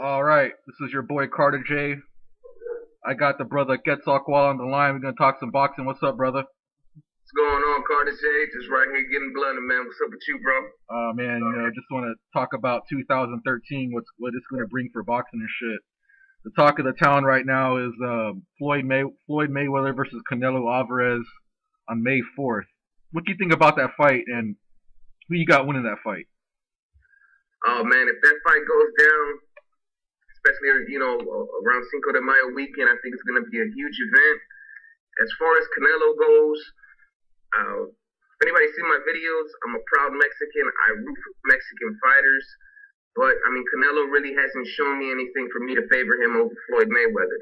All right, this is your boy cartajay. I got the brother Quetzalcoatl on the line. We're gonna talk some boxing. What's up, brother? What's going on, cartajay? Just right here getting blooded, man. What's up with you, bro? Man, just want to talk about 2013. What it's gonna bring for boxing and shit. The talk of the town right now is Floyd Mayweather versus Canelo Alvarez on May 4th. What do you think about that fight, and who you got winning that fight? Oh man, if that fight goes down, especially around Cinco de Mayo weekend, I think it's gonna be a huge event. As far as Canelo goes, if anybody seen my videos, I'm a proud Mexican. I root for Mexican fighters, but I mean Canelo really hasn't shown me anything for me to favor him over Floyd Mayweather.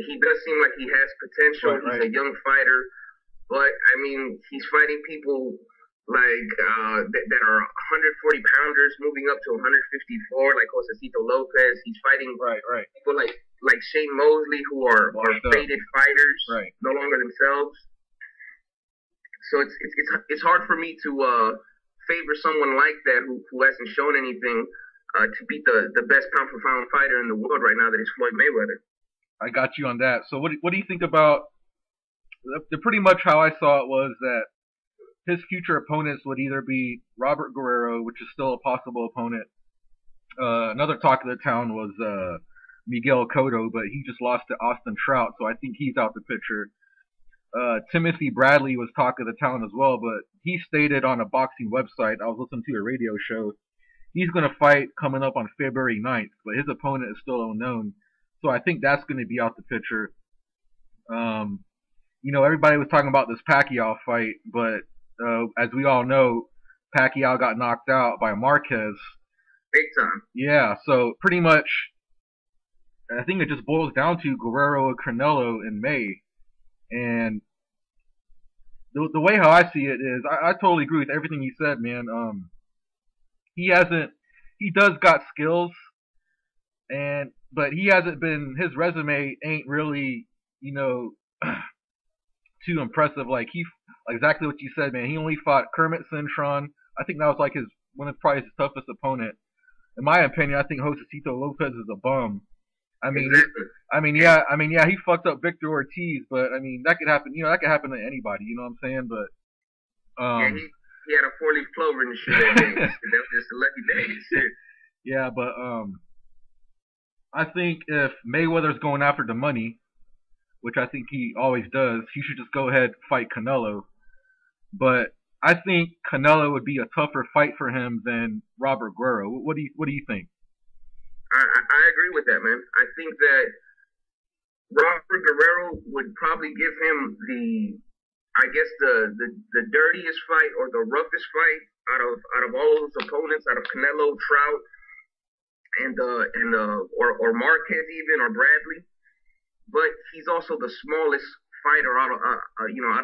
He does seem like he has potential. Right, He's right. a young fighter, but I mean he's fighting people like that are 140 pounders moving up to 154, like Josecito Lopez. He's fighting Right, right. people like Shane Mosley, who are Washed up. faded fighters, Right. no longer themselves. So it's hard for me to favor someone like that who hasn't shown anything to beat the best pound for pound fighter in the world right now, that is Floyd Mayweather. I got you on that. So what do you think about the pretty much how I saw it was that his future opponents would either be Robert Guerrero, which is still a possible opponent. Another talk of the town was Miguel Cotto, but he just lost to Austin Trout, so I think he's out the picture. Timothy Bradley was talk of the town as well, but he stated on a boxing website, I was listening to a radio show, he's going to fight coming up on February 9th, but his opponent is still unknown. So I think that's going to be out the picture. Everybody was talking about this Pacquiao fight, but as we all know, Pacquiao got knocked out by Marquez. Big time. Yeah, so pretty much, I think it just boils down to Guerrero and Canelo in May. And the way how I see it is, I totally agree with everything you said, man. He does got skills, but he hasn't been, his resume ain't really, too impressive. Like exactly what you said, man. He only fought Kermit Cintron. I think that was like one of probably his toughest opponent. In my opinion, I think Josecito Lopez is a bum. I mean, Exactly. yeah, he fucked up Victor Ortiz, but I mean, that could happen. That could happen to anybody. You know what I'm saying? But Yeah, he had a 4-leaf clover in the shoe that day. That was just a lucky day. Shit. yeah, but I think if Mayweather's going after the money, which I think he always does, he should just go ahead and fight Canelo. But I think Canelo would be a tougher fight for him than Robert Guerrero. What do you think? I agree with that, man. I think that Robert Guerrero would probably give him I guess the dirtiest fight or the roughest fight out of all those opponents, out of Canelo, Trout, or Marquez even, or Bradley. But he's also the smallest fighter out of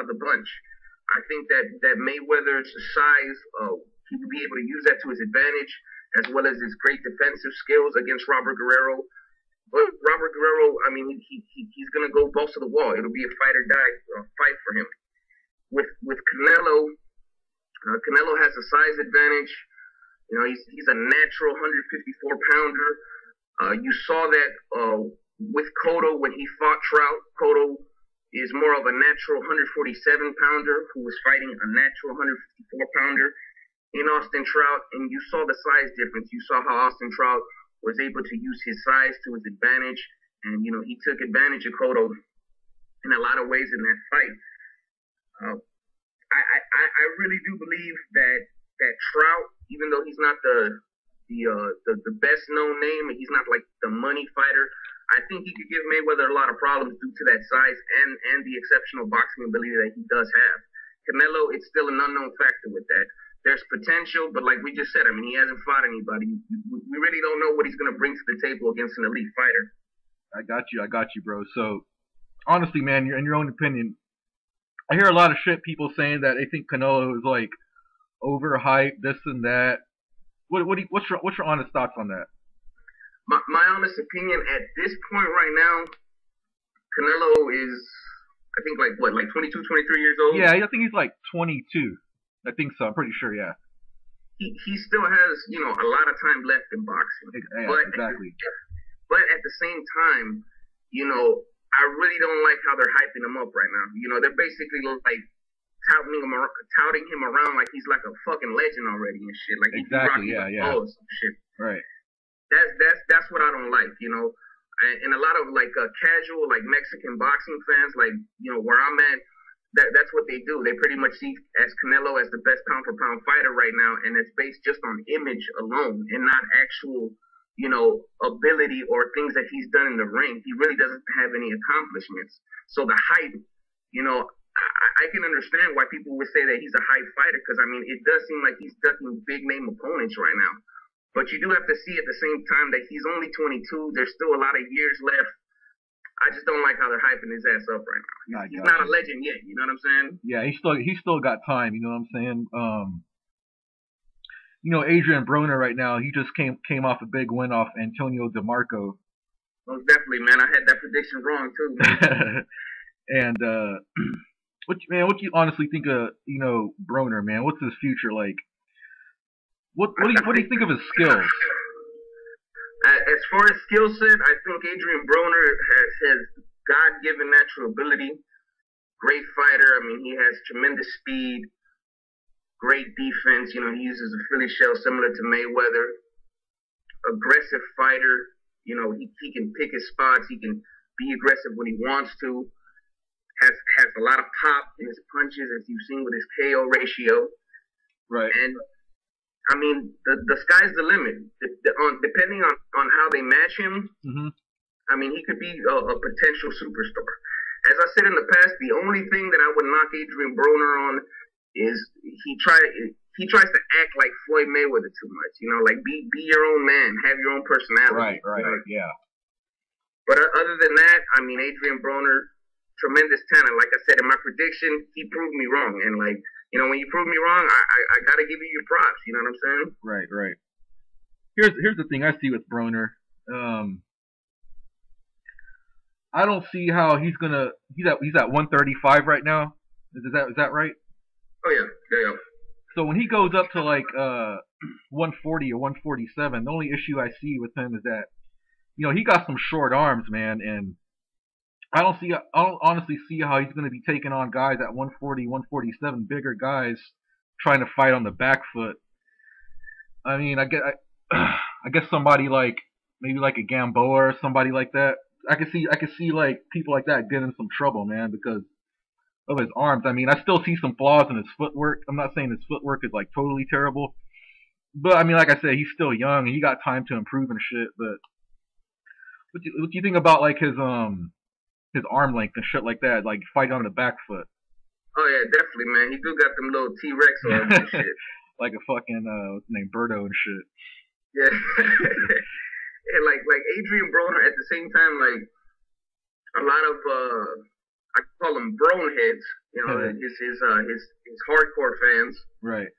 the bunch. I think that Mayweather's size, he would be able to use that to his advantage, as well as his great defensive skills against Robert Guerrero. But Robert Guerrero, I mean, he's gonna go balls to the wall. It'll be a fight or die fight for him. With Canelo, Canelo has a size advantage. He's a natural 154 pounder. You saw that with Cotto when he fought Trout. Cotto is more of a natural 147 pounder who was fighting a natural 154 pounder in Austin Trout, and you saw the size difference. You saw how Austin Trout was able to use his size to his advantage, and he took advantage of Cotto in a lot of ways in that fight. I really do believe that Trout, even though he's not the best known name, and he's not like the money fighter, I think he could give Mayweather a lot of problems due to that size and the exceptional boxing ability that he does have. Canelo, it's still an unknown factor with that. There's potential, but like we just said, I mean, he hasn't fought anybody. We really don't know what he's going to bring to the table against an elite fighter. I got you, bro. So honestly, man, in your own opinion, I hear a lot of shit people saying that they think Canelo is like overhyped, this and that. What's your honest thoughts on that? My honest opinion at this point right now, Canelo is, I think, like 22, 23 years old. Yeah, I think he's like 22. I think so. I'm pretty sure. Yeah. he still has, you know, a lot of time left in boxing. Yeah, But exactly. but at the same time, you know, I really don't like how they're hyping him up right now. You know, they're basically like touting him around like he's like a fucking legend already and shit. Like he's Exactly. rocking Yeah, the yeah. flow or some shit. Right. That's what I don't like, you know. And a lot of like casual like Mexican boxing fans, like, you know, where I'm at, that's what they do. They pretty much see as Canelo as the best pound for pound fighter right now, and it's based just on image alone and not actual, you know, ability or things that he's done in the ring. He really doesn't have any accomplishments. So the hype, you know, I can understand why people would say that he's a hype fighter, because I mean it does seem like he's ducking big name opponents right now. But you do have to see at the same time that he's only 22. There's still a lot of years left. I just don't like how they're hyping his ass up right now. He's not a legend yet. You know what I'm saying? Yeah, he's still got time. You know what I'm saying? You know, Adrian Broner right now, he just came off a big win off Antonio DeMarco. Most definitely, man. I had that prediction wrong too, man. And what you honestly think of, you know, Broner, man? What's his future like? What do you think of his skills? As far as skill set, I think Adrian Broner has God-given natural ability. Great fighter. I mean, he has tremendous speed, great defense. You know, he uses a Philly shell similar to Mayweather. Aggressive fighter. You know, he can pick his spots. He can be aggressive when he wants to. Has a lot of pop in his punches, as you've seen with his KO ratio. Right. And I mean, the sky's the limit. Depending on how they match him, mm-hmm. I mean, he could be a potential superstar. As I said in the past, the only thing that I would knock Adrian Broner on is he tries to act like Floyd Mayweather too much. You know, like be your own man, have your own personality. Right, yeah. But other than that, I mean, Adrian Broner, tremendous talent. Like I said in my prediction, he proved me wrong, and like, you know, when you prove me wrong, I gotta give you your props. You know what I'm saying? Right. Here's the thing I see with Broner. I don't see how he's at 135 right now. Is that right? Oh yeah. So when he goes up to like 140 or 147, the only issue I see with him is that, you know, he got some short arms, man, and I don't honestly see how he's going to be taking on guys at 140, 147, bigger guys trying to fight on the back foot. I mean, I guess somebody like maybe like a Gamboa or somebody like that. I could see like people like that getting in some trouble, man, because of his arms. I mean, I still see some flaws in his footwork. I'm not saying his footwork is like totally terrible, but I mean, like I said, he's still young and he got time to improve and shit. But what do you think about like his arm length and shit like that, like fight on the back foot? Oh yeah, definitely, man. He do got them little T-Rex arms and shit. Like a fucking what's his name, Birdo and shit. Yeah. And like Adrian Broner at the same time, like a lot of I call them brownheads, you know, his hardcore fans. Right.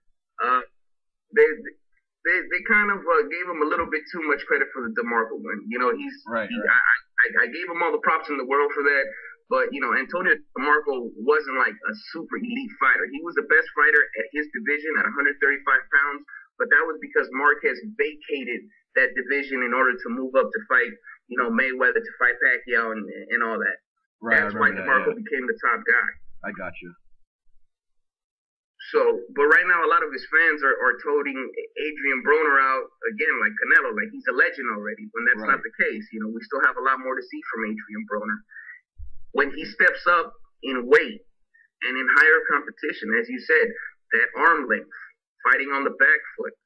They kind of gave him a little bit too much credit for the DeMarco win. You know, right. I gave him all the props in the world for that. But, you know, Antonio DeMarco wasn't like a super elite fighter. He was the best fighter at his division at 135 pounds, but that was because Marquez vacated that division in order to move up to fight, you know, Mayweather, to fight Pacquiao and all that. Right. That's why DeMarco became the top guy. I got you. So, but right now, a lot of his fans are toting Adrian Broner out again, like Canelo, like he's a legend already, when that's not the case. You know, we still have a lot more to see from Adrian Broner. When he steps up in weight and in higher competition, as you said, that arm length, fighting on the back foot,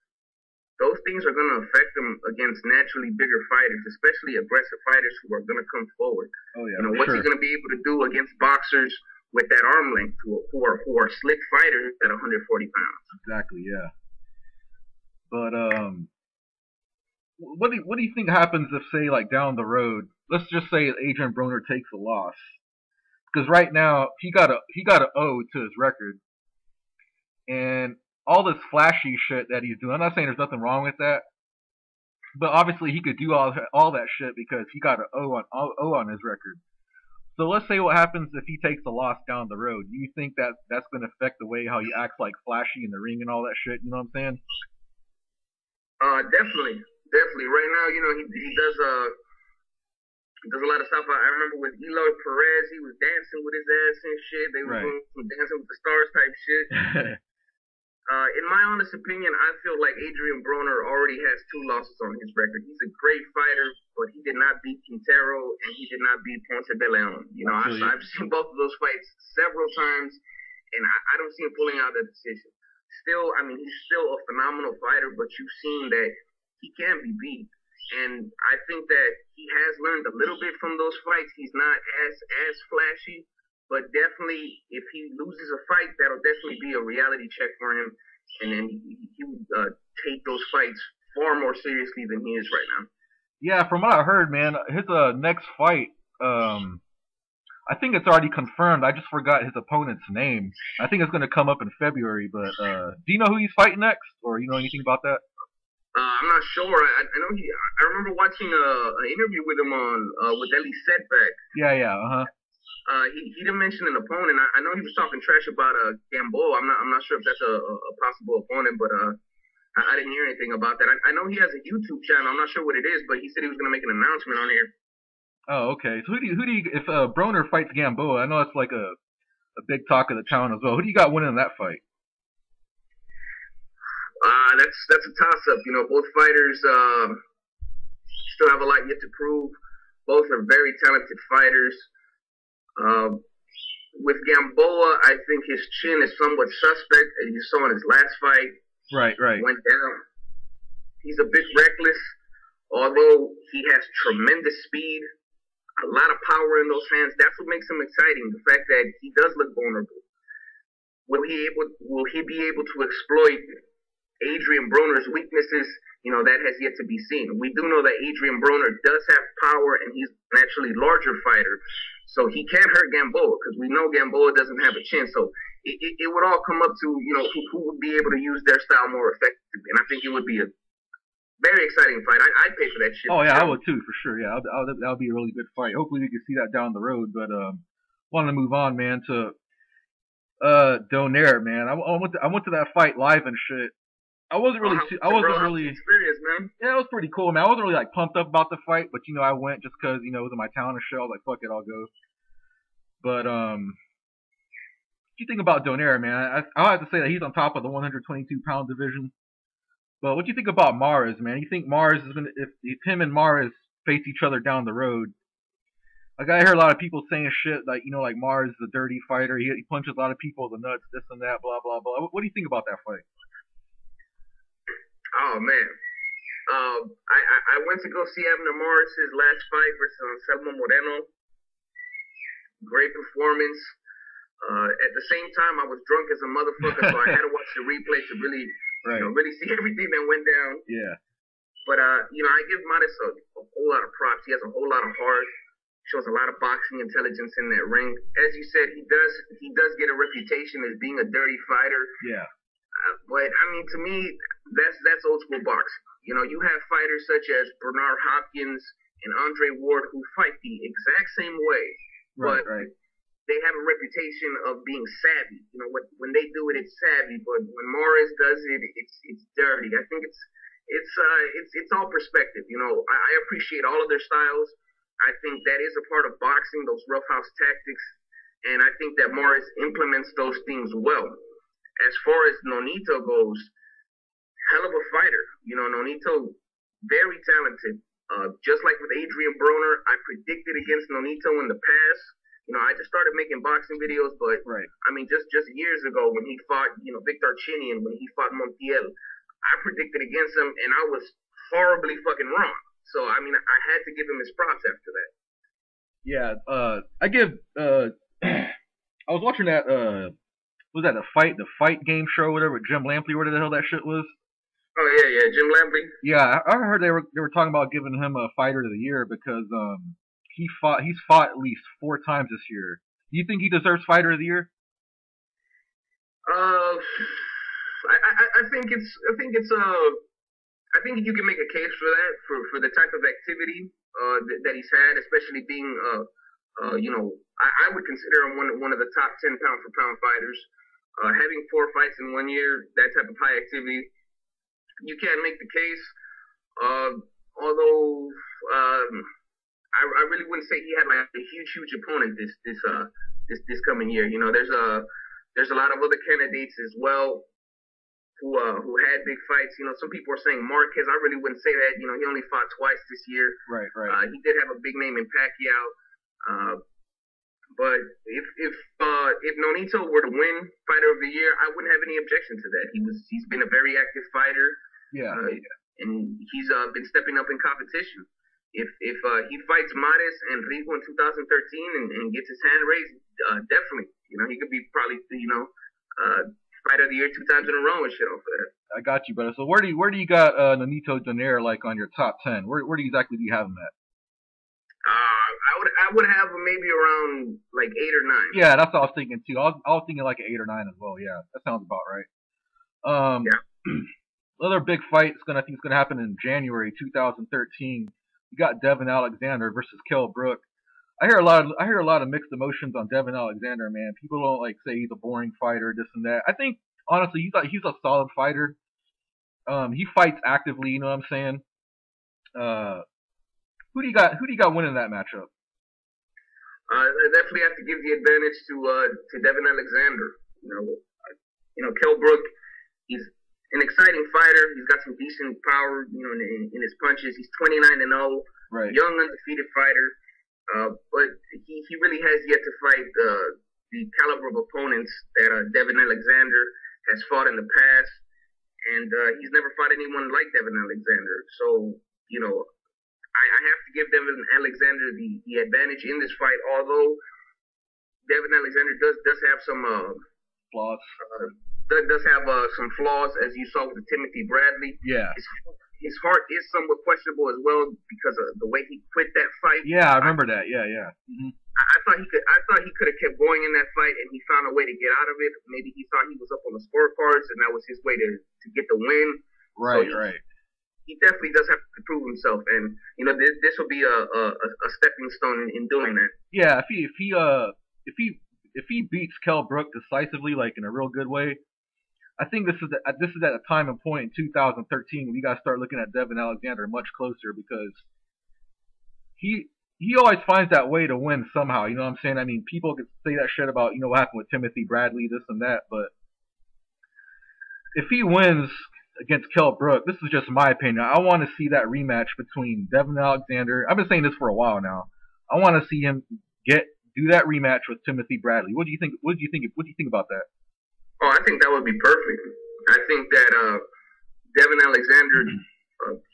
those things are going to affect him against naturally bigger fighters, especially aggressive fighters who are going to come forward. Oh yeah, you know, what's he going to be able to do against boxers with that arm length who are slick fighters at 140 pounds? Exactly, yeah. But what do you think happens if, say, like down the road, let's just say Adrian Broner takes a loss, because right now he got an O to his record, and all this flashy shit that he's doing. I'm not saying there's nothing wrong with that, but obviously he could do all that shit because he got an O on his record. So let's say what happens if he takes a loss down the road. Do you think that that's going to affect the way how he acts like flashy in the ring and all that shit? You know what I'm saying? Definitely, definitely. Right now, he does a lot of stuff. I remember with Eloy Perez, he was dancing with his ass and shit. They were Right. doing some dancing with the stars type shit. In my honest opinion, I feel like Adrian Broner already has two losses on his record. He's a great fighter, but he did not beat Quintero and he did not beat Ponce de Leon. I've seen both of those fights several times, and I don't see him pulling out that decision. Still, I mean, he's still a phenomenal fighter, but you've seen that he can be beat. And I think that he has learned a little bit from those fights. He's not as flashy, but definitely, if he loses a fight, that'll definitely be a reality check for him, and then he would take those fights far more seriously than he is right now. Yeah, from what I heard, man, his next fight, I think it's already confirmed. I just forgot his opponent's name. I think it's going to come up in February. But do you know who he's fighting next, or you know anything about that? I'm not sure. I know he. I remember watching an interview with him on with Ellie Setback. Yeah, yeah, he didn't mention an opponent. I know he was talking trash about Gamboa. I'm not sure if that's a possible opponent, but I didn't hear anything about that. I know he has a YouTube channel. I'm not sure what it is, but he said he was going to make an announcement on here. Oh, okay. So who do you if Broner fights Gamboa? I know that's like a big talk of the town as well. Who do you got winning that fight? That's a toss up. You know, both fighters still have a lot yet to prove. Both are very talented fighters. With Gamboa, I think his chin is somewhat suspect, as you saw in his last fight. Right. Went down. He's a bit reckless, although he has tremendous speed, a lot of power in those hands. That's what makes him exciting. The fact that he does look vulnerable. Will he be able to exploit Adrian Broner's weaknesses? You know, that has yet to be seen. We do know that Adrian Broner does have power, and he's an actually larger fighter. So he can hurt Gamboa, because we know Gamboa doesn't have a chin. So it would all come up to, you know, who would be able to use their style more effectively. And I think it would be a very exciting fight. I'd pay for that shit. Oh, yeah, I would too, for sure. Yeah, that'll be a really good fight. Hopefully we can see that down the road. But want to move on, man, to Donaire, man. I went to that fight live and shit. I wasn't really experience, man. Yeah, it was pretty cool, man. I wasn't really like pumped up about the fight, but you know, I went just because, you know, it was in my town and shit. I was like, fuck it, I'll go. But what do you think about Donaire, man? I'll have to say that he's on top of the 122-pound division. But what do you think about Mars, man? You think Mars is gonna, if him and Mars face each other down the road? Like, I hear a lot of people saying shit like, you know, like Mars is a dirty fighter. He punches a lot of people in the nuts, this and that, blah blah blah. What do you think about that fight? Oh man, I went to go see Abner Morris's last fight versus Anselmo Moreno. Great performance. At the same time, I was drunk as a motherfucker, so I had to watch the replay to really, really see everything that went down. Yeah. But you know, I give Morris a whole lot of props. He has a whole lot of heart. Shows a lot of boxing intelligence in that ring. As you said, he does get a reputation as being a dirty fighter. Yeah. But I mean, to me, that's old school boxing. You know, you have fighters such as Bernard Hopkins and Andre Ward who fight the exact same way, but they have a reputation of being savvy. You know, when they do it, it's savvy. But when Morris does it, it's dirty. I think it's all perspective. You know, I appreciate all of their styles. I think that is a part of boxing, those roughhouse tactics, and I think that Morris implements those things well. As far as Nonito goes, hell of a fighter. You know, Nonito, very talented. Just like with Adrian Broner, I predicted against Nonito in the past. You know, I just started making boxing videos, but I mean, just years ago when he fought, you know, Victor Chinian, when he fought Montiel, I predicted against him, and I was horribly fucking wrong. So, I mean, I had to give him his props after that. Yeah, I was watching that, was that the fight game show or whatever, Jim Lampley, whatever the hell that shit was? Oh yeah, Jim Lampley. Yeah, I heard they were talking about giving him a fighter of the year because he's fought at least 4 times this year. Do you think he deserves fighter of the year? I think you can make a case for that for the type of activity that he's had, especially being you know, I would consider him one of the top 10 pound for pound fighters. Having 4 fights in 1 year, that type of high activity, you can't make the case. Although I really wouldn't say he had like a huge opponent this coming year. You know, there's a lot of other candidates as well who had big fights. You know, some people are saying Marquez. I really wouldn't say that. You know, he only fought twice this year. Right, right. He did have a big name in Pacquiao. But if Nonito were to win Fighter of the Year, I wouldn't have any objection to that. He's been a very active fighter. Yeah. And he's been stepping up in competition. If he fights Mares and Rigo in 2013 and gets his hand raised, definitely, you know, he could be probably, you know, Fighter of the Year 2 times in a row and shit off of that. I got you, brother. So where do you got Nonito Donaire like on your top 10? Where exactly do you have him at? I would have him maybe around like 8 or 9. Yeah, that's what I was thinking too. I was thinking like an 8 or 9 as well. Yeah, that sounds about right. Yeah. Another big fight I think it's gonna happen in January 2013. You got Devin Alexander versus Kell Brook. I hear a lot of mixed emotions on Devin Alexander, man. People don't like say he's a boring fighter, this and that. I think honestly he's a solid fighter. He fights actively, you know what I'm saying? Who do you got winning that matchup? I definitely have to give the advantage to Devin Alexander. You know, Kell Brook, he's an exciting fighter. He's got some decent power, you know, in his punches. He's 29-0, right. Young, undefeated fighter. But he really has yet to fight the caliber of opponents that Devin Alexander has fought in the past, and he's never fought anyone like Devin Alexander. So, you know, I have to give Devin Alexander the advantage in this fight, although Devin Alexander does have some flaws. Does have some flaws, as you saw with Timothy Bradley. Yeah. His heart is somewhat questionable as well because of the way he quit that fight. Yeah, I remember that. Yeah. Mm-hmm. I thought he could have kept going in that fight, and he found a way to get out of it. Maybe he thought he was up on the scorecards, and that was his way to get the win. Right, so right. He definitely does have to prove himself, and you know this will be a stepping stone in doing that. Yeah, if he beats Kell Brook decisively, like in a real good way, I think this is at a time and point in 2013 when you got to start looking at Devin Alexander much closer because he always finds that way to win somehow. You know what I'm saying? I mean, people could say that shit about, you know, what happened with Timothy Bradley, this and that, but if he wins against Kell Brook, this is just my opinion. I want to see that rematch between Devin Alexander. I've been saying this for a while now. I want to see him do that rematch with Timothy Bradley. What do you think? What do you think about that? Oh, I think that would be perfect. I think that Devin Alexander,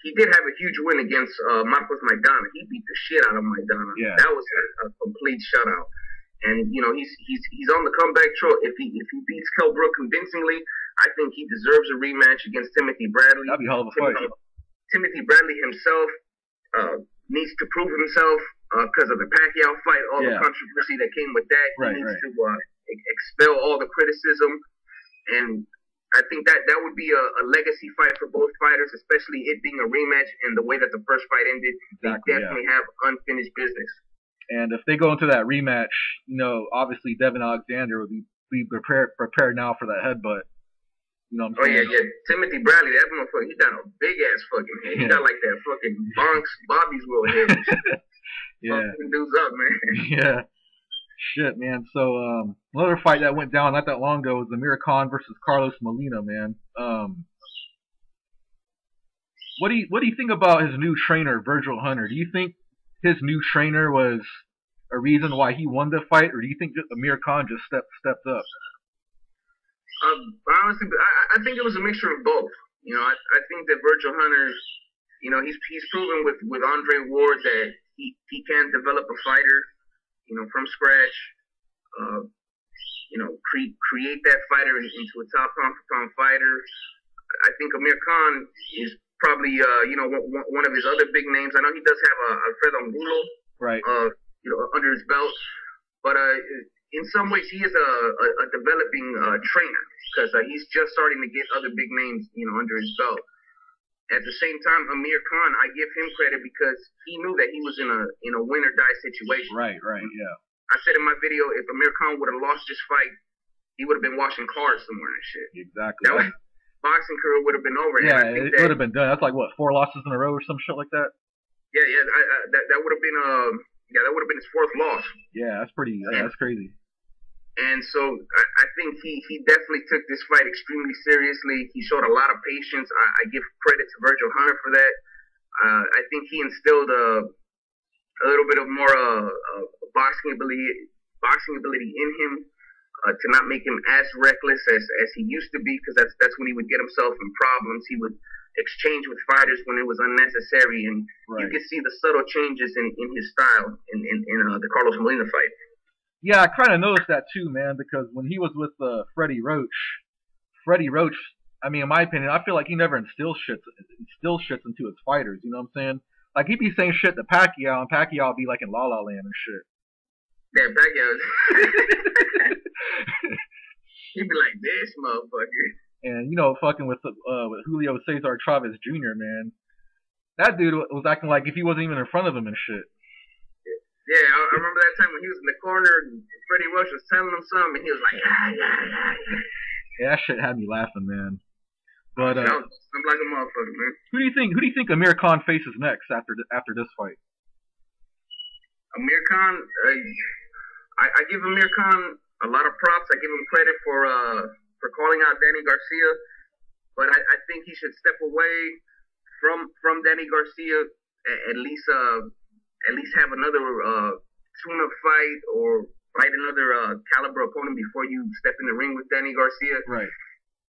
he did have a huge win against Marcos Maidana. He beat the shit out of Maidana. Yeah. That was a complete shutout. And you know he's on the comeback trail. If he beats Kell Brook convincingly, I think he deserves a rematch against Timothy Bradley. That'd be a hell of a fight. Timothy Bradley himself needs to prove himself because of the Pacquiao fight, all the controversy that came with that. He needs to expel all the criticism, and I think that would be a legacy fight for both fighters, especially it being a rematch and the way that the first fight ended. Exactly, they definitely have unfinished business. And if they go into that rematch, you know, obviously Devin Alexander would be prepared now for that headbutt. You know what I'm saying? Yeah. Timothy Bradley, that motherfucker, he got a big ass fucking head. He got like that fucking Bobby's World head. Fucking dudes up, man. Yeah. Shit, man. So another fight that went down not that long ago was Amir Khan versus Carlos Molina, man. What do you think about his new trainer, Virgil Hunter? Do you think his new trainer was a reason why he won the fight, or do you think Amir Khan just stepped up? Honestly, I think it was a mixture of both. You know, I think that Virgil Hunter, you know, he's proven with Andre Ward that he can develop a fighter, you know, from scratch. You know, create that fighter into a top pound fighter. I think Amir Khan is probably you know, one of his other big names. I know he does have Alfredo Angulo, right? You know, under his belt, but in some ways he is a developing trainer because he's just starting to get other big names, you know, under his belt. At the same time, Amir Khan, I give him credit because he knew that he was in a win or die situation. Right, yeah. I said in my video, if Amir Khan would have lost this fight, he would have been washing cars somewhere and shit. Exactly. boxing career would have been over. Yeah, And I think it would have been done. That's like what, 4 losses in a row or some shit like that. yeah, that would have been that would have been his fourth loss. Yeah, that's pretty. That's crazy. And so I think he definitely took this fight extremely seriously. He showed a lot of patience. I give credit to Virgil Hunter for that. I think he instilled a little bit of more boxing ability in him to not make him as reckless as he used to be, because that's when he would get himself in problems. He would exchange with fighters when it was unnecessary, and you could see the subtle changes in his style in the Carlos Molina fight. Yeah, I kind of noticed that too, man, because when he was with Freddie Roach, I mean, in my opinion, I feel like he never instills shit into his fighters. You know what I'm saying? Like, he'd be saying shit to Pacquiao, and Pacquiao would be like in La La Land and shit. Yeah, Pacquiao. He'd be like, this motherfucker. And, you know, fucking with Julio Cesar Chavez Jr., man. That dude was acting like if he wasn't even in front of him and shit. Yeah, I remember that time when he was in the corner, and Freddie Roach was telling him something, and he was like, yeah. Yeah, that shit had me laughing, man. But I'm like a motherfucker, man. Who do you think Amir Khan faces next after this fight? Amir Khan, I give Amir Khan a lot of props. I give him credit for calling out Danny Garcia, but I think he should step away from Danny Garcia at least have another tune-up fight or fight another caliber opponent before you step in the ring with Danny Garcia. Right.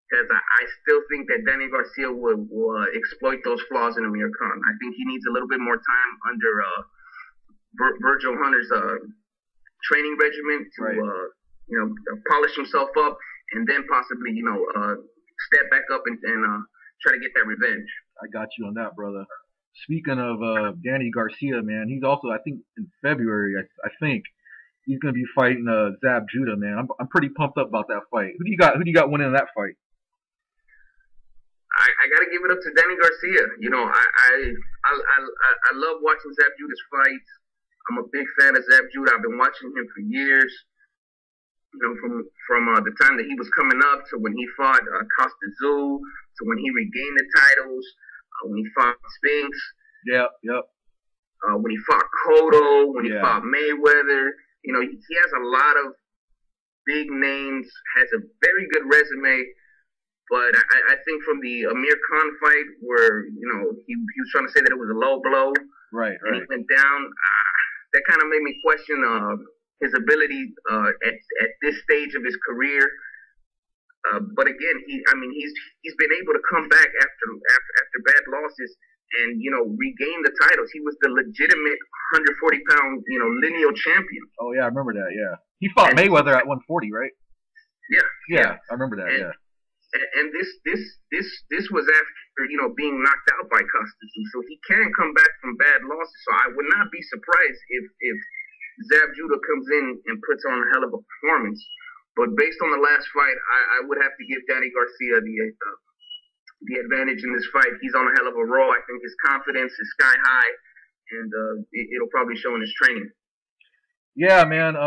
Because I still think that Danny Garcia will exploit those flaws in Amir Khan. I think he needs a little bit more time under Virgil Hunter's training regimen to polish himself up, and then possibly step back up and try to get that revenge. I got you on that, brother. Speaking of Danny Garcia, man, he's also, I think, in February, I think he's gonna be fighting Zab Judah, man. I'm pretty pumped up about that fight. Who do you got winning that fight? I gotta give it up to Danny Garcia. You know, I love watching Zab Judah's fights. I'm a big fan of Zab Judah. I've been watching him for years. You know, from the time that he was coming up to when he fought Costa Zoo, to when he regained the titles, when he fought Spinks. Yep. When he fought Cotto, when he fought Mayweather. You know, he has a lot of big names, has a very good resume. But I think from the Amir Khan fight, where he was trying to say that it was a low blow, and he went down, that kind of made me question his ability at this stage of his career. But again, he's been able to come back after bad losses and regain the titles. He was the legitimate 140-pound lineal champion. Oh yeah, I remember that. Yeah, he fought Mayweather at 140, right? Yeah, I remember that. Yeah. And this was after being knocked out by Custis, so he can come back from bad losses. So I would not be surprised if Zab Judah comes in and puts on a hell of a performance. But based on the last fight, I would have to give Danny Garcia the advantage in this fight. He's on a hell of a roll. I think his confidence is sky high, and it'll probably show in his training. Yeah, man.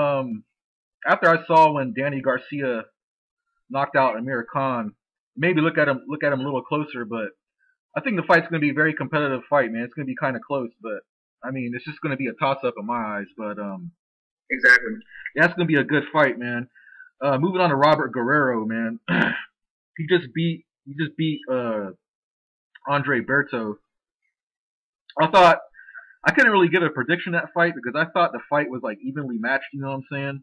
After I saw when Danny Garcia knocked out Amir Khan, maybe look at him a little closer, but I think the fight's going to be a very competitive fight, man. It's going to be kind of close, but I mean, it's just going to be a toss-up in my eyes, but exactly. Yeah, it's going to be a good fight, man. Moving on to Robert Guerrero, man. he just beat Andre Berto. I couldn't really give a prediction that fight because I thought the fight was like evenly matched, you know what I'm saying?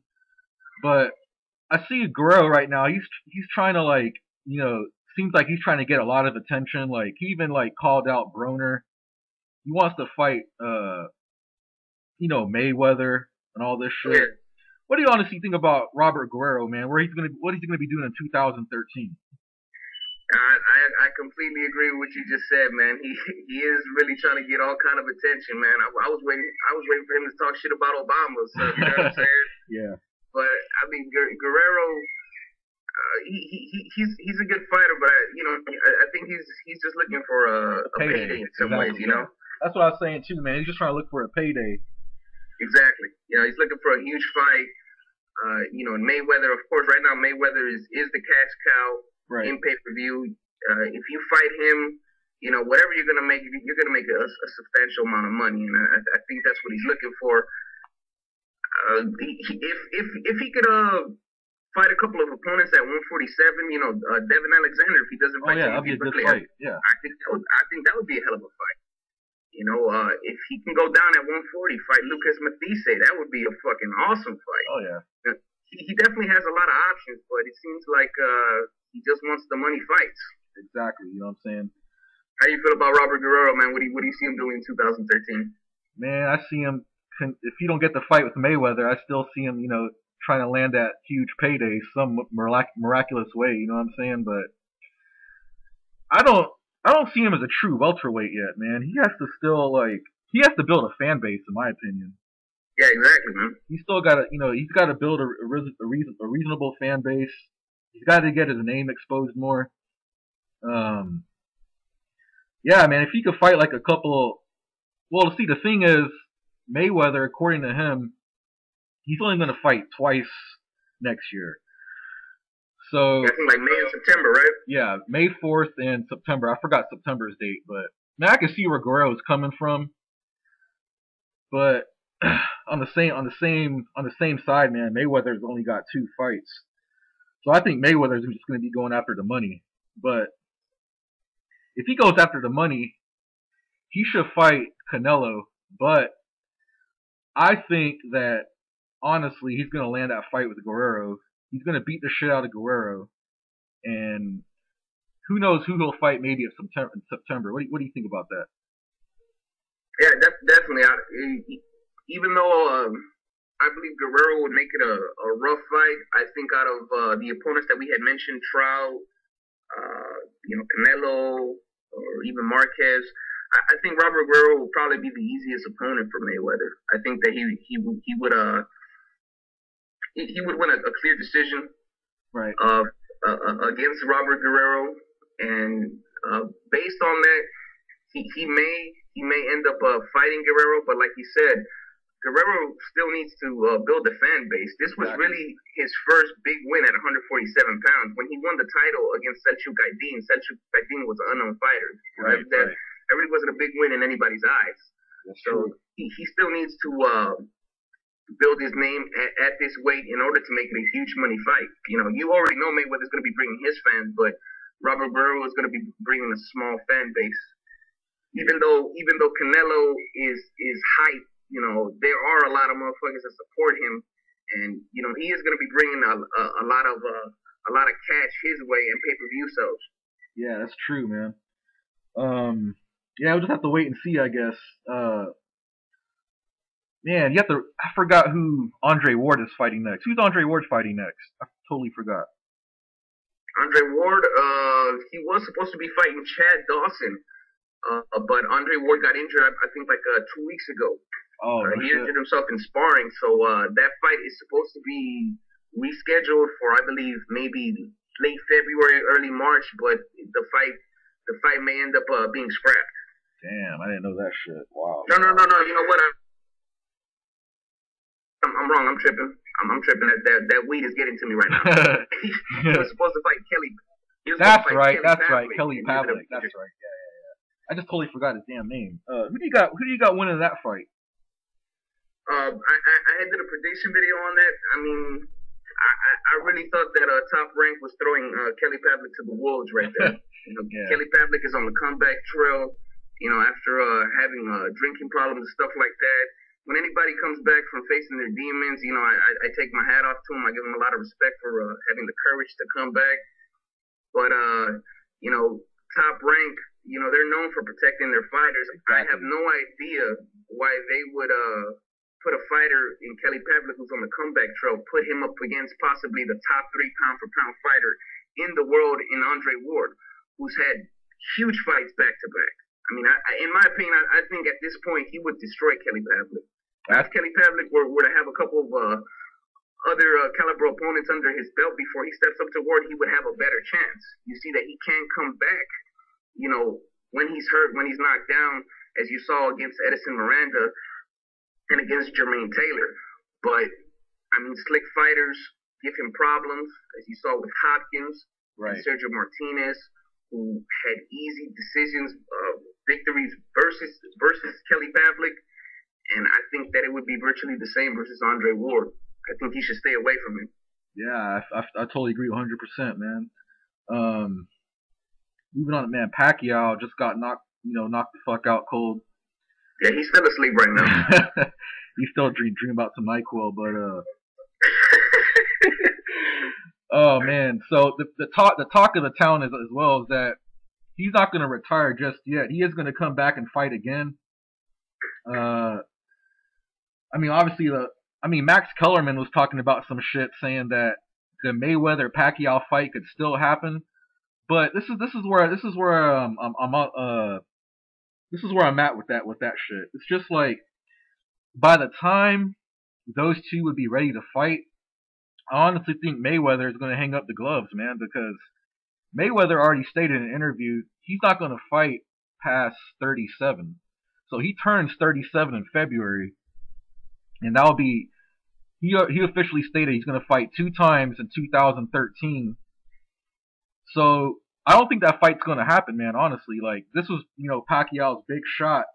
But I see Guerrero right now. He's trying to seems like he's trying to get a lot of attention. Like he even called out Broner. He wants to fight Mayweather and all this shit. Yeah. What do you honestly think about Robert Guerrero, man? What is he gonna be doing in 2013? I completely agree with what you just said, man. He is really trying to get all kind of attention, man. I was waiting for him to talk shit about Obama. So, you know what I'm saying? Yeah. But I mean, Guerrero, he's a good fighter, but I think he's just looking for a payday in some ways, you know. That's what I was saying too, man. He's just trying to look for a payday. Exactly. He's looking for a huge fight. And Mayweather, of course, right now Mayweather is the cash cow in pay-per-view. If you fight him, whatever you're gonna make a substantial amount of money, and I think that's what he's looking for. If he could fight a couple of opponents at 147, Devin Alexander, if he doesn't fight that'd be a good fight. Yeah, I think that would be a hell of a fight. If he can go down at 140, fight Lucas Mathise, that would be a fucking awesome fight. Oh yeah. He definitely has a lot of options, but it seems like he just wants the money fights. Exactly. You know what I'm saying? How you feel about Robert Guerrero, man? What do you see him doing in 2013? Man, I see him. If he don't get the fight with Mayweather, I still see him, trying to land that huge payday some miraculous way. You know what I'm saying? But I don't see him as a true welterweight yet, man. He has to still he has to build a fan base, in my opinion. Yeah, exactly, man. He's still got to, he's got to build a reasonable fan base. He's got to get his name exposed more. Yeah, man. If he could fight like a couple, well, see, the thing is, Mayweather, according to him, he's only going to fight twice next year. So I think like May and September, right? Yeah, May 4th and September. I forgot September's date, but man, I can see where Guerrero's coming from. But on the same side, man, Mayweather's only got 2 fights. So I think Mayweather's just going to be going after the money. But if he goes after the money, he should fight Canelo. But I think that honestly, he's going to land that fight with Guerrero. He's going to beat the shit out of Guerrero. And who knows who he'll fight maybe in September. What do you think about that? Yeah, definitely. Even though I believe Guerrero would make it a rough fight, I think out of the opponents that we had mentioned, Trout, Canelo, or even Marquez, I think Robert Guerrero will probably be the easiest opponent for Mayweather. I think that he would win a clear decision, right, against Robert Guerrero, and based on that, he may end up fighting Guerrero. But like you said, Guerrero still needs to build a fan base. This was really his first big win at 147 pounds. When he won the title against Selçuk Gaydin was an unknown fighter. Right. That really wasn't a big win in anybody's eyes. That's so true. He still needs to build his name at this weight in order to make it a huge money fight. You already know Mayweather's going to be bringing his fans, but Robert Guerrero is going to be bringing a small fan base. Even though Canelo is hype, there are a lot of motherfuckers that support him, and he is going to be bringing a lot of cash his way and pay-per-view sales. Yeah, that's true, man. Yeah, we'll just have to wait and see, I guess. Man, I forgot who Andre Ward is fighting next. Who's Andre Ward fighting next? I totally forgot. Andre Ward, he was supposed to be fighting Chad Dawson, but Andre Ward got injured, I think, like 2 weeks ago. Oh, he injured himself in sparring, so that fight is supposed to be rescheduled for, I believe, maybe late February, early March, but the fight may end up being scrapped. Damn, I didn't know that shit. Wow. No. You know what? I'm wrong. I'm tripping. I'm tripping. That weed is getting to me right now. He was supposed to fight Kelly. That's right. Kelly Pavlik. That's right. Yeah. I just totally forgot his damn name. Who do you got winning that fight? I did a prediction video on that. I mean, I really thought that Top Rank was throwing Kelly Pavlik to the wolves right there. Yeah. Kelly Pavlik is on the comeback trail. After having drinking problems and stuff like that. When anybody comes back from facing their demons, I take my hat off to him. I give him a lot of respect for having the courage to come back. But Top Rank, they're known for protecting their fighters. Exactly. I have no idea why they would put a fighter in Kelly Pavlik who's on the comeback trail, put him up against possibly the top 3 pound-for-pound fighter in the world in Andre Ward, who's had huge fights back-to-back. I mean, in my opinion, I think at this point he would destroy Kelly Pavlik. If Kelly Pavlik were to have a couple of other caliber opponents under his belt before he steps up to Ward, he would have a better chance. You see that he can come back, when he's hurt, when he's knocked down, as you saw against Edison Miranda and against Jermaine Taylor. But, I mean, slick fighters give him problems, as you saw with Hopkins, right, and Sergio Martinez, who had easy decisions, victories versus Kelly Pavlik, and I think that it would be virtually the same versus Andre Ward. I think he should stay away from him. Yeah, I totally agree 100%, man. Moving on, man, Pacquiao just got knocked the fuck out cold. Yeah, he's still asleep right now. He's still dream about some NyQuil, but oh man. So the talk of the town is as well is that he's not going to retire just yet. He is going to come back and fight again. I mean, obviously Max Kellerman was talking about some shit saying that the Mayweather Pacquiao fight could still happen, but this is where I'm at with that shit. It's just like by the time those two would be ready to fight, I honestly think Mayweather is going to hang up the gloves, man, because Mayweather already stated in an interview he's not going to fight past 37. So he turns 37 in February, and that'll be he officially stated he's going to fight 2 times in 2013. So I don't think that fight's going to happen, man. Honestly, like this was Pacquiao's big shot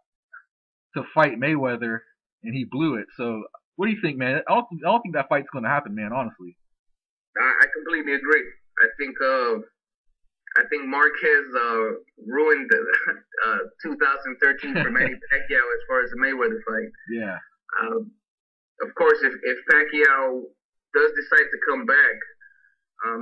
to fight Mayweather, and he blew it. So what do you think, man? I don't think that fight's going to happen, man. Honestly, I completely agree. I think Marquez ruined 2013 for Manny Pacquiao as far as the Mayweather fight. Yeah. Of course, if Pacquiao does decide to come back,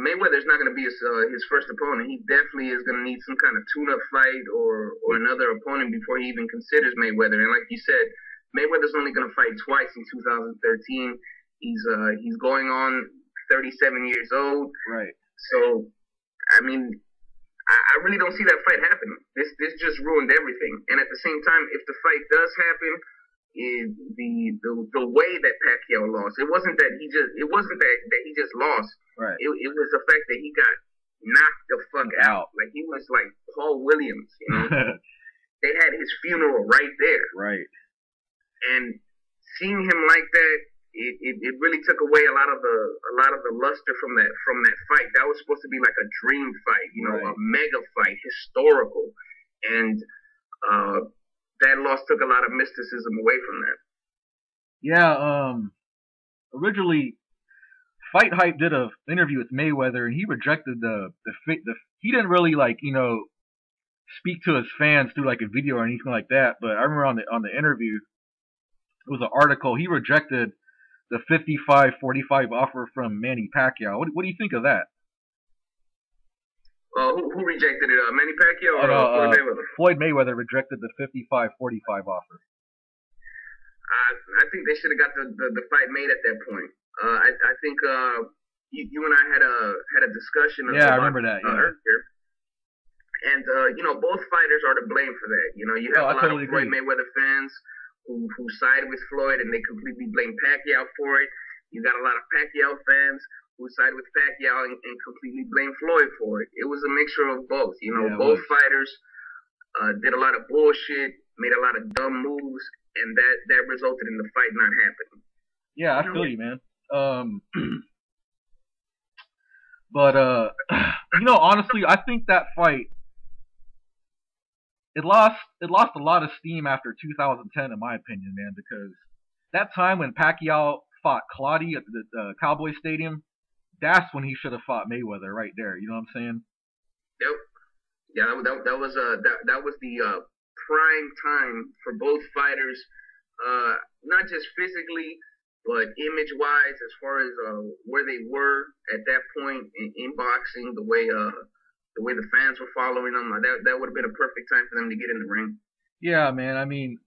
Mayweather's not going to be his first opponent. He definitely is going to need some kind of tune-up fight or another opponent before he even considers Mayweather. And like you said, Mayweather's only going to fight twice in 2013. He's going on 37 years old. Right. So, I mean, I really don't see that fight happening. This just ruined everything. And at the same time, if the fight does happen, the way that Pacquiao lost, it wasn't that he just lost. Right. It was the fact that he got knocked the fuck out. Like he was like Paul Williams, They had his funeral right there. Right. And seeing him like that, it really took away a lot of the luster from that fight. That was supposed to be like a dream fight, right. A mega fight, historical, and that loss took a lot of mysticism away from that. Yeah. Originally, Fight Hype did an interview with Mayweather, and he rejected he didn't really speak to his fans through like a video or anything like that. But I remember on the interview, it was an article. He rejected the 55-45 offer from Manny Pacquiao. What do you think of that? Who rejected it? Manny Pacquiao or Floyd Mayweather? Floyd Mayweather rejected the 55-45 offer. I think they should have got the fight made at that point. I think you and I had a discussion. Yeah, I remember that. Yeah. Earlier. And both fighters are to blame for that. You have a lot of Floyd Mayweather fans who side with Floyd and they completely blame Pacquiao for it. You got a lot of Pacquiao fans who side with Pacquiao and completely blame Floyd for it. It was a mixture of both. Both fighters did a lot of bullshit, made a lot of dumb moves, and that resulted in the fight not happening. Yeah, I feel you, man. But honestly, I think that fight it lost a lot of steam after 2010, in my opinion, man. Because that time when Pacquiao fought Clottey at the Cowboy Stadium, that's when he should have fought Mayweather right there. You know what I'm saying? Yep. Yeah, that was the prime time for both fighters, not just physically, but image-wise, as far as where they were at that point in boxing, the way the fans were following them, that would have been a perfect time for them to get in the ring. Yeah, man. I mean,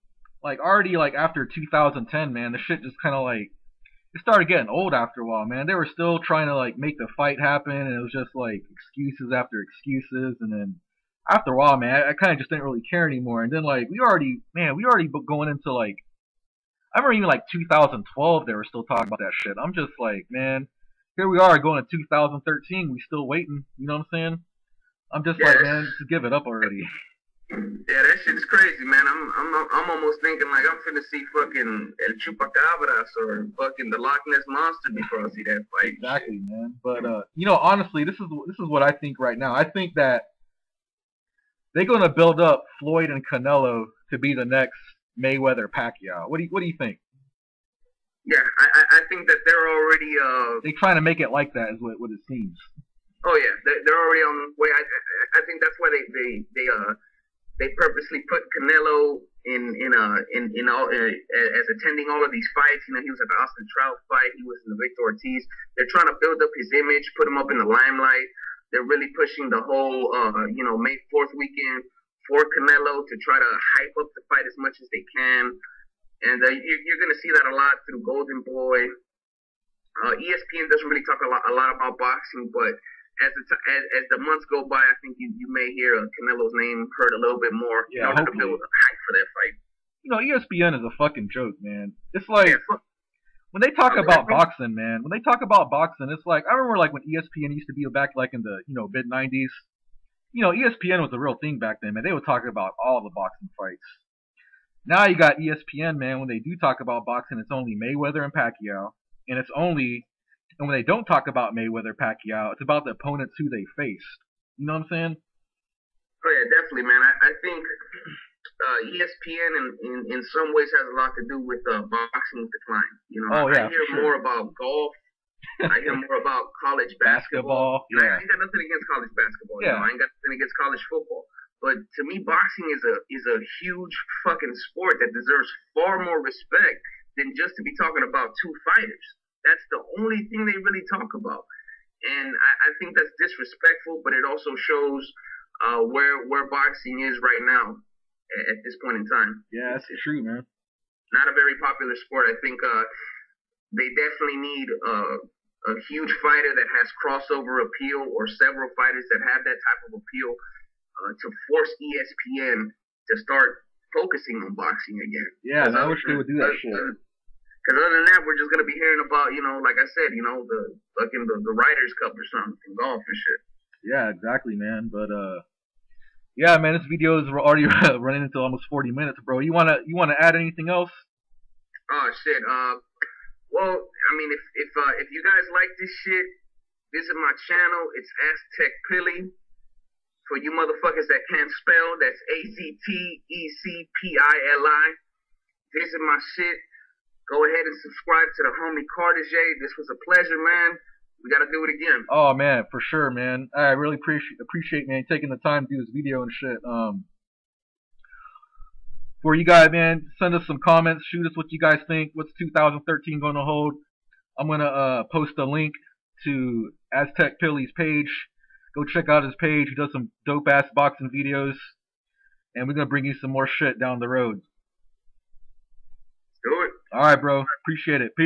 already after 2010, man, the shit just kind of it started getting old after a while, man. They were still trying to make the fight happen, and it was just excuses after excuses, and then after a while, man, I kind of just didn't really care anymore. And then we already going into I remember even 2012 they were still talking about that shit. I'm just man, here we are going to 2013, we still waiting. You know what I'm saying? I'm just man, just give it up already. Yeah, that shit's crazy, man. I'm almost thinking I'm finna see fucking El Chupacabras or fucking the Loch Ness Monster before I see that fight. Exactly, man. But honestly, this is what I think right now. I think that they're gonna build up Floyd and Canelo to be the next Mayweather Pacquiao. What do you think? Yeah, I think that they're already They're trying to make it like that, is what it seems. oh yeah, they're already on the way. I think that's why they purposely put Canelo in all as attending all of these fights. You know, he was at the Austin Trout fight. He was in the Victor Ortiz. They're trying to build up his image, put him up in the limelight. They're really pushing the whole May 4th weekend for Canelo to try to hype up the fight as much as they can. And you're going to see that a lot through Golden Boy. ESPN doesn't really talk a lot about boxing, but as the months go by, I think you may hear Canelo's name heard a little bit more in order to build a hype for that fight. You know, ESPN is a fucking joke, man. It's like when they talk about boxing, man. When they talk about boxing, it's like I remember like when ESPN used to be back like in the mid '90s. You know, ESPN was a real thing back then, man. They would talk about all the boxing fights. Now you got ESPN, man. When they do talk about boxing, it's only Mayweather and Pacquiao, and and when they don't talk about Mayweather Pacquiao, it's about the opponents who they faced. You know what I'm saying? Oh yeah, definitely, man. I think ESPN in some ways has a lot to do with boxing's decline. You know, I hear more about golf. I hear more about college basketball. Yeah. I ain't got nothing against college basketball. Yeah. You know, I ain't got nothing against college football. But to me, boxing is a huge fucking sport that deserves far more respect than just to be talking about two fighters. That's the only thing they really talk about. And I think that's disrespectful, but it also shows where boxing is right now at this point in time. Yeah, that's true, man. Not a very popular sport. I think they definitely need a huge fighter that has crossover appeal or several fighters that have that type of appeal to force ESPN to start focusing on boxing again. Yeah, I wish they would do that shit. Because other than that, we're just gonna be hearing about, like I said, the Riders Cup or something in golf and shit. Yeah, exactly, man. But yeah, man, this video is already running into almost 40 minutes, bro. You wanna add anything else? Oh shit. Well, I mean, if you guys like this shit, visit my channel. It's aztecpili. For you motherfuckers that can't spell, that's aztecpili. Visit my shit. Go ahead and subscribe to the homie Cartajay. This was a pleasure, man. We gotta do it again. Oh man, for sure, man. I really appreciate man taking the time to do this video and shit. For you guys, man, send us some comments. Shoot us what you guys think. What's 2013 going to hold? I'm gonna post a link to aztecpili's page. Go check out his page. He does some dope ass boxing videos, and we're gonna bring you some more shit down the road. Do it. All right, bro. Appreciate it. Peace.